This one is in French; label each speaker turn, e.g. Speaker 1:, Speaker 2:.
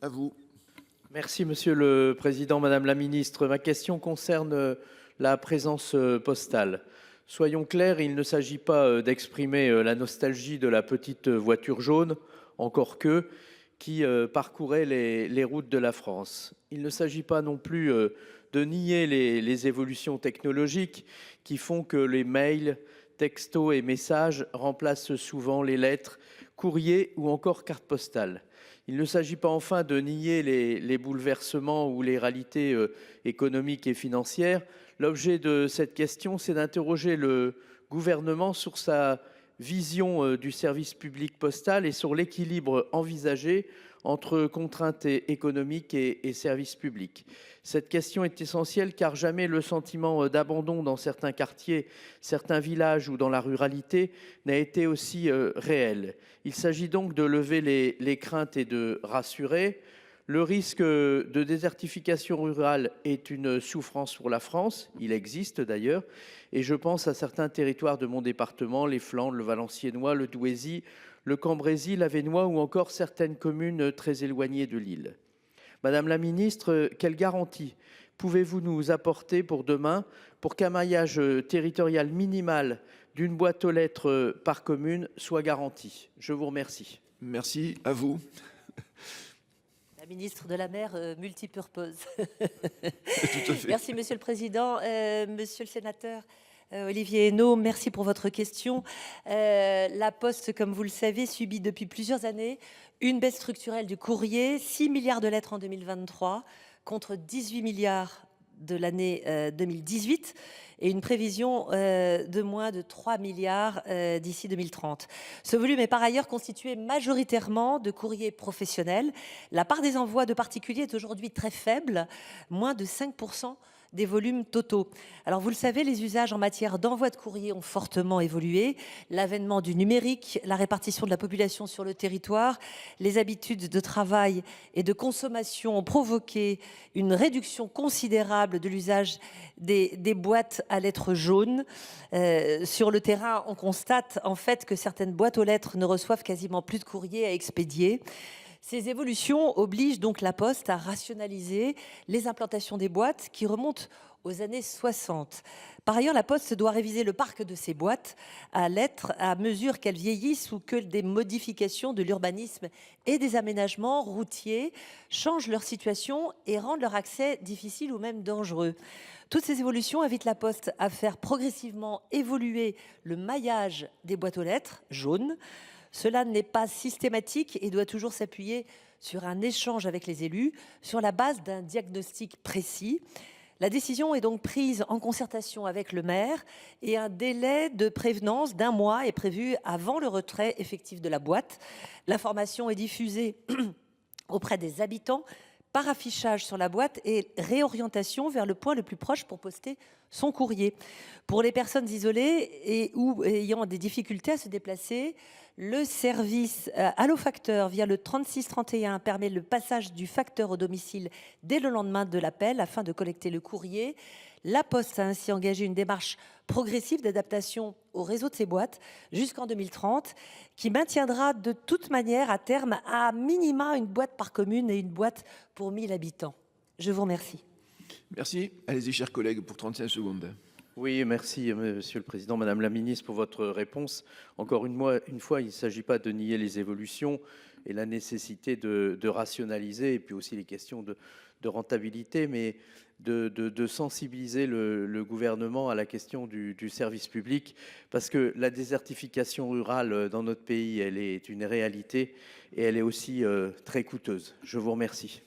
Speaker 1: À vous.
Speaker 2: Merci Monsieur le Président, Madame la Ministre. Ma question concerne la présence postale. Soyons clairs, il ne s'agit pas d'exprimer la nostalgie de la petite voiture jaune, encore que, qui parcourait les routes de la France. Il ne s'agit pas non plus de nier les évolutions technologiques qui font que les mails, textos et messages remplacent souvent les lettres, courriers ou encore cartes postales. Il ne s'agit pas enfin de nier les bouleversements ou les réalités économiques et financières. L'objet de cette question, c'est d'interroger le gouvernement sur sa vision du service public postal et sur l'équilibre envisagé entre contraintes économiques et services publics. Cette question est essentielle car jamais le sentiment d'abandon dans certains quartiers, certains villages ou dans la ruralité n'a été aussi réel. Il s'agit donc de lever les craintes et de rassurer. Le risque de désertification rurale est une souffrance pour la France, il existe d'ailleurs, et je pense à certains territoires de mon département, les Flandres, le Valenciennois, le Douaisis, le Cambrésis, l'Avesnois ou encore certaines communes très éloignées de l'île. Madame la ministre, quelles garanties pouvez-vous nous apporter pour demain pour qu'un maillage territorial minimal d'une boîte aux lettres par commune soit garanti? Je vous remercie.
Speaker 1: Merci. À vous.
Speaker 3: La ministre de la Mer multipurpose.
Speaker 1: Tout à fait.
Speaker 3: Merci Monsieur le Président. Monsieur le Sénateur Olivier Henno, merci pour votre question. La Poste, comme vous le savez, subit depuis plusieurs années une baisse structurelle du courrier, 6 milliards de lettres en 2023 contre 18 milliards de l'année 2018 et une prévision de moins de 3 milliards d'ici 2030. Ce volume est par ailleurs constitué majoritairement de courriers professionnels. La part des envois de particuliers est aujourd'hui très faible, moins de 5% des volumes totaux. Alors vous le savez, les usages en matière d'envoi de courrier ont fortement évolué. L'avènement du numérique, la répartition de la population sur le territoire, les habitudes de travail et de consommation ont provoqué une réduction considérable de l'usage des boîtes à lettres jaunes. Sur le terrain, on constate en fait que certaines boîtes aux lettres ne reçoivent quasiment plus de courrier à expédier. Ces évolutions obligent donc la Poste à rationaliser les implantations des boîtes qui remontent aux années 60. Par ailleurs, la Poste doit réviser le parc de ces boîtes à lettres à mesure qu'elles vieillissent ou que des modifications de l'urbanisme et des aménagements routiers changent leur situation et rendent leur accès difficile ou même dangereux. Toutes ces évolutions invitent la Poste à faire progressivement évoluer le maillage des boîtes aux lettres jaunes. Cela n'est pas systématique et doit toujours s'appuyer sur un échange avec les élus, sur la base d'un diagnostic précis. La décision est donc prise en concertation avec le maire et un délai de prévenance d'1 mois est prévu avant le retrait effectif de la boîte. L'information est diffusée auprès des habitants par affichage sur la boîte et réorientation vers le point le plus proche pour poster son courrier. Pour les personnes isolées et ou ayant des difficultés à se déplacer, le service Allofacteur via le 3631 permet le passage du facteur au domicile dès le lendemain de l'appel afin de collecter le courrier. La Poste a ainsi engagé une démarche progressive d'adaptation au réseau de ces boîtes jusqu'en 2030 qui maintiendra de toute manière à terme à minima une boîte par commune et une boîte pour 1000 habitants. Je vous remercie.
Speaker 1: Merci. Allez-y, chers collègues, pour 35 secondes.
Speaker 2: Oui, merci Monsieur le Président, Madame la Ministre pour votre réponse. Encore une fois, il ne s'agit pas de nier les évolutions et la nécessité de rationaliser et puis aussi les questions de rentabilité, mais de sensibiliser le gouvernement à la question du service public parce que la désertification rurale dans notre pays, elle est une réalité et elle est aussi très coûteuse. Je vous remercie.